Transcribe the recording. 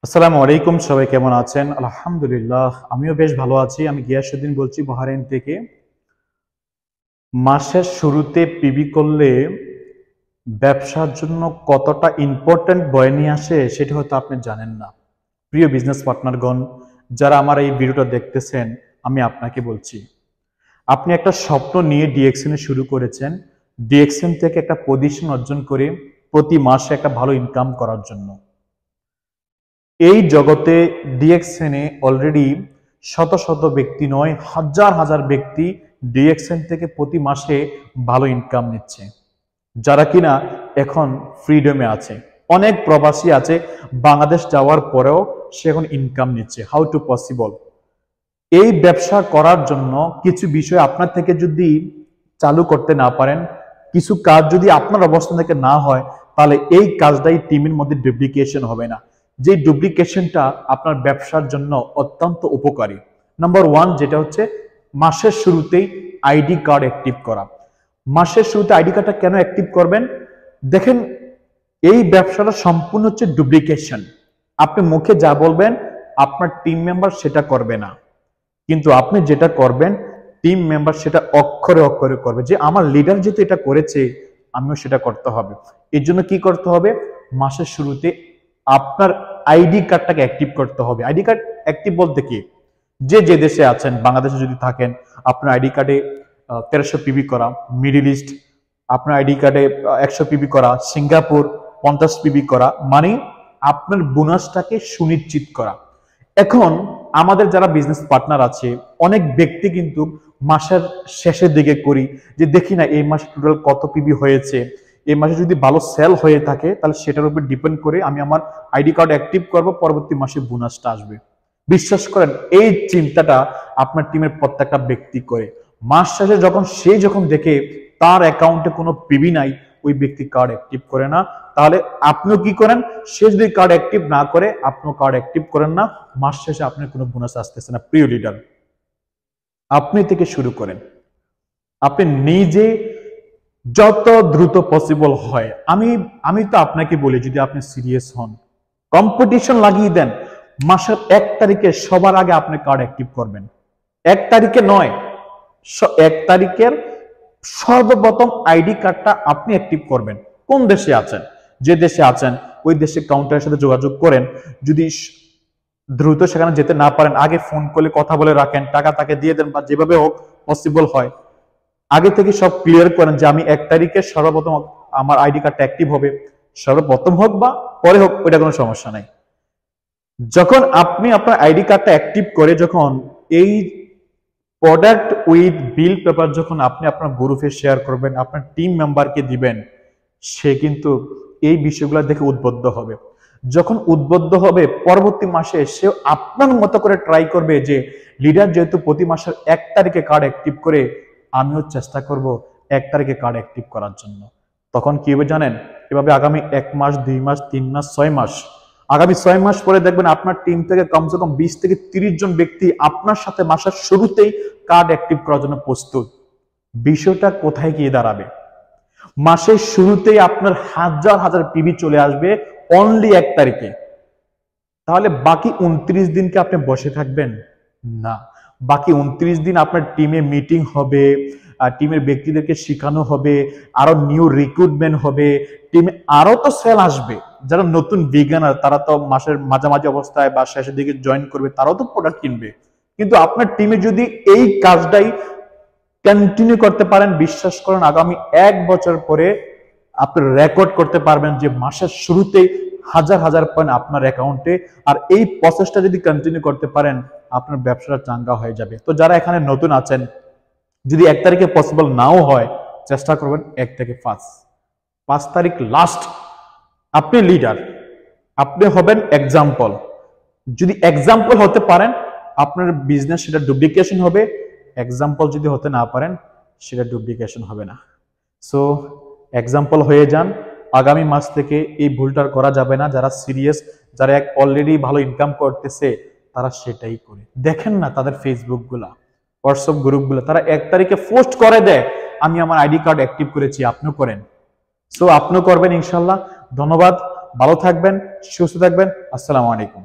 আসসালামু আলাইকুম, সবাই কেমন আছেন? আলহামদুলিল্লাহ, আমিও বেশ ভালো আছি। আমি গিয়াসউদ্দিন বলছি বাহরাইন থেকে। মাসের শুরুতে পিবি করলে ব্যবসার জন্য কতটা ইম্পর্টেন্ট বয়ে নিয়ে আসে সেটা হয়তো আপনি জানেন না। প্রিয় বিজনেস পার্টনারগণ, যারা আমার এই ভিডিওটা দেখতেছেন, আমি আপনাকে বলছি, আপনি একটা স্বপ্ন নিয়ে ডিএক্সএনে শুরু করেছেন। ডিএক্সএন থেকে একটা পজিশন অর্জন করে প্রতি মাসে একটা ভালো ইনকাম করার জন্য। এই জগতে ডিএক্সএনে অলরেডি শত শত ব্যক্তি নয়, হাজার হাজার ব্যক্তি ডিএক্সএন থেকে প্রতি মাসে ভালো ইনকাম নিচ্ছে, যারা কিনা এখন ফ্রিডমে আছে। অনেক প্রবাসী আছে বাংলাদেশ যাওয়ার পরেও সে এখন ইনকাম নিচ্ছে। How to possible? এই ব্যবসা করার জন্য কিছু বিষয় আপনার থেকে যদি চালু করতে না পারেন, কিছু কাজ যদি আপনার অবস্থান থেকে না হয়, তাহলে এই কাজটাই টিমের মধ্যে ডুপ্লিকেশন হবে না। যে ডুপ্লিকেশনটা আপনার ব্যবসার জন্য অত্যন্ত উপকারী। নাম্বার ওয়ান, যেটা হচ্ছে মাসের শুরুতেই আইডি কার্ড অ্যাক্টিভ করা। মাসের শুরুতে আইডি কার্ডটা কেন অ্যাক্টিভ করবেন? দেখেন, এই ব্যবসাটা সম্পূর্ণ হচ্ছে ডুপ্লিকেশন। আপনি মুখে যা বলবেন আপনার টিম মেম্বার সেটা করবে না, কিন্তু আপনি যেটা করবেন টিম মেম্বার সেটা অক্ষরে অক্ষরে করবে। যে আমার লিডার যেহেতু এটা করেছে, আমিও সেটা করতে হবে। এর জন্য কি করতে হবে? মাসের শুরুতে আপনার আইডি কার্ডটাকে অ্যাক্টিভ করতে হবে। আইডি কার্ড অ্যাক্টিভ বলতে কি, যে যে দেশে আছেন, বাংলাদেশে যদি থাকেন আপনার আইডি কার্ডে 1300 পিবি করা, মিডল ইস্ট আপনার আইডি কার্ডে 100 পিবি করা, সিঙ্গাপুর 50 পিবি করা, মানে আপনার বোনাসটাকে সুনিশ্চিত করা। এখন আমাদের যারা বিজনেস পার্টনার আছে, অনেক ব্যক্তি কিন্তু মাসের শেষের দিকে করি যে দেখি না এই মাসে টোটাল কত পিবি হয়েছে, এই মাসে যদি ভালো সেল হয়ে থাকে তাহলে সেটার উপর ডিপেন্ড করে আমি আমার আইডি কার্ড অ্যাক্টিভ করব, পরবর্তী মাসে বোনাসটা আসবে। বিশ্বাস করেন, এই চিন্তাটা আপনার টিমের প্রত্যেকটা ব্যক্তি করে। মাস শেষে যখন দেখে তার অ্যাকাউন্টে কোনো পিবি নাই, ওই ব্যক্তি কার্ড অ্যাক্টিভ করে না। তাহলে আপনিও কি করেন? সে যদি কার্ড অ্যাক্টিভ না করে, আপনিও কার্ড অ্যাক্টিভ করেন না। মাস শেষে আপনার কোনো বোনাস আসতেছে না। প্রিয় লিডার, আপনি থেকে শুরু করেন। আপনি নিজে যত দ্রুত পসিবল হয়, আমি তো আপনাকে বলি, যদি আপনি সিরিয়াস হন, কম্পিটিশন লাগিয়ে দেন। মাসের 1 তারিখে সবার আগে আপনি কার্ড অ্যাক্টিভ করবেন। 1 তারিখে নয়, 1 তারিখের সর্বপ্রথম আইডি কার্ডটা আপনি অ্যাক্টিভ করবেন। কোন দেশে আছেন, যে দেশে আছেন ওই দেশে কাউন্টারের সাথে যোগাযোগ করেন। যদি দ্রুত সেখানে যেতে না পারেন, আগে ফোন করে কথা বলে রাখেন, টাকা তাকে দিয়ে দেন, বা যেভাবে হোক পসিবল হয় আগে থেকে সব ক্লিয়ার করেন যে আমি 1 তারিখে সর্বপ্রথম আমার আইডি কার্ডটা অ্যাক্টিভ হবে। সর্বপ্রথম হোক বা পরে হোক, ওইটা কোনো সমস্যা নাই। যখন আপনি আপনার আইডি কার্ডটা অ্যাক্টিভ করে যখন এই প্রোডাক্ট উইথ বিল পেপার যখন আপনি আপনার গ্রুপে শেয়ার করবেন, আপনার টিম মেম্বারকে দিবেন, সে কিন্তু এই বিষয়গুলো দেখে উদ্বুদ্ধ হবে। যখন উদ্বুদ্ধ হবে, পরবর্তী মাসে সে আপনার মতো করে ট্রাই করবে যে লিডার যেহেতু প্রতি মাসের 1 তারিখে কার্ড অ্যাক্টিভ করে, আমিও চেষ্টা করব 1 তারিখে কার্ড অ্যাক্টিভ করার জন্য। তখন কি হবে জানেন? এভাবে আগামী 1 মাস, 2 মাস, 3 মাস, 6 মাস, আগামী 6 মাস পরে দেখবেন আপনার টিম থেকে কমসে কম 20 থেকে 30 জন ব্যক্তি আপনার সাথে মাসের শুরুতেই কার্ড অ্যাক্টিভ করার জন্য প্রস্তুত। বিষয়টা কোথায় গিয়ে দাঁড়াবে? মাসের শুরুতেই আপনার হাজার হাজার পিবি চলে আসবে অনলি 1 তারিখে। তাহলে বাকি 29 দিনকে আপনি বসে থাকবেন না। বাকি 29 দিন আপনার টিমে মিটিং হবে, টিমের ব্যক্তিদেরকে শেখানো হবে, আরো নিউ রিক্রুটমেন্ট হবে, টিমে আরো তো সেল আসবে। যারা নতুন বিগিনার তারা তো মাসের মাঝামাঝি অবস্থায় বা শেষের দিকে জয়েন করবে, তারাও তো প্রোডাক্ট কিনবে। কিন্তু আপনার টিমে যদি এই কাজটাই কন্টিনিউ করতে পারেন, বিশ্বাস করেন আগামী 1 বছর পরে আপনি রেকর্ড করতে পারবেন যে মাসের শুরুতেই হাজার হাজার পয়েন্ট আপনার অ্যাকাউন্টে। আর এই প্রসেসটা যদি কন্টিনিউ করতে পারেন, আপনার ব্যবসাটা চাঙ্গা হয়ে যাবে। তো যারা এখানে নতুন আছেন, যদি 1 তারিখে পসিবল নাও হয়, চেষ্টা করবেন 1 থেকে 5 তারিখ লাস্ট। আপনি লিডার, আপনি হবেন এক্সাম্পল। যদি এক্সাম্পল হতে পারেন, আপনার বিজনেস সেটা ডুপ্লিকেশন হবে। এক্সাম্পল যদি হতে না পারেন, সেটা ডুপ্লিকেশন হবে না। সো এক্সাম্পল হয়ে যান। আগামী মাস থেকে এই ভুলটা করা যাবে না। যারা সিরিয়াস, যারা অলরেডি ভালো ইনকাম করতেছে, তারা সেটাই করে। দেখেন না তাদের ফেসবুক গুলা, হোয়াটসঅ্যাপ গ্রুপ গুলা, তারা 1 তারিখে পোস্ট করে দেয় আমি আমার আইডি কার্ড অ্যাক্টিভ করেছি, আপনিও করেন। সো আপনিও করবেন ইনশাল্লাহ। ধন্যবাদ। ভালো থাকবেন, সুস্থ থাকবেন। আসসালামু আলাইকুম।